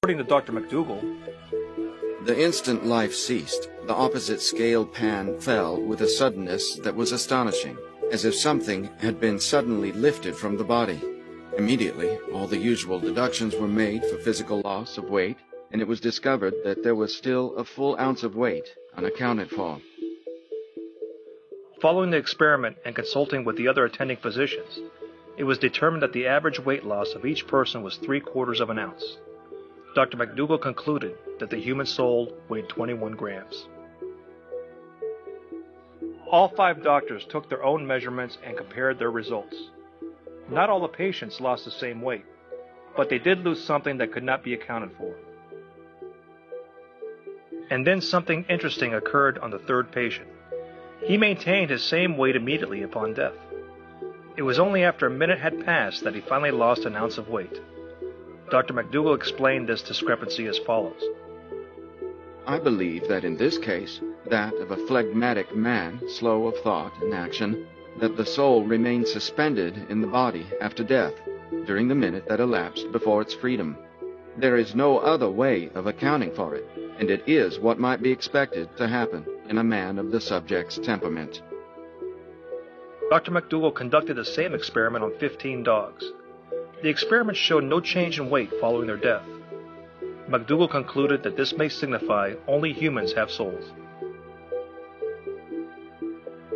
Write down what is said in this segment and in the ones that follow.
According to Dr. McDougall, The instant life ceased, the opposite scale pan fell with a suddenness that was astonishing, as if something had been suddenly lifted from the body. Immediately, all the usual deductions were made for physical loss of weight, and it was discovered that there was still a full ounce of weight unaccounted for. following the experiment and consulting with the other attending physicians, it was determined that the average weight loss of each person was 3/4 of an ounce. Dr. McDougall concluded that the human soul weighed 21 grams. All 5 doctors took their own measurements and compared their results. Not all the patients lost the same weight, but they did lose something that could not be accounted for. And then something interesting occurred on the 3rd patient. He maintained his same weight immediately upon death. It was only after a minute had passed that he finally lost an ounce of weight. Dr. McDougall explained this discrepancy as follows. I believe that in this case, that of a phlegmatic man, slow of thought and action, that the soul remained suspended in the body after death, during the minute that elapsed before its freedom. There is no other way of accounting for it, and it is what might be expected to happen in a man of the subject's temperament. Dr. McDougall conducted the same experiment on 15 dogs. The experiment showed no change in weight following their death. McDougall concluded that this may signify only humans have souls.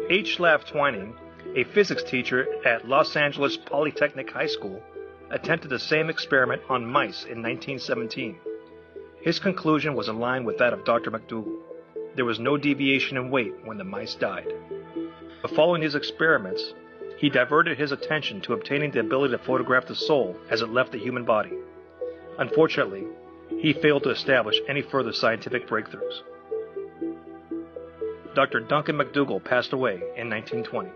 H. Lav Twining, a physics teacher at Los Angeles Polytechnic High School, attempted the same experiment on mice in 1917. His conclusion was in line with that of Dr. McDougall. There was no deviation in weight when the mice died. But following his experiments, he diverted his attention to obtaining the ability to photograph the soul as it left the human body. Unfortunately, he failed to establish any further scientific breakthroughs. Dr. Duncan McDougall passed away in 1920.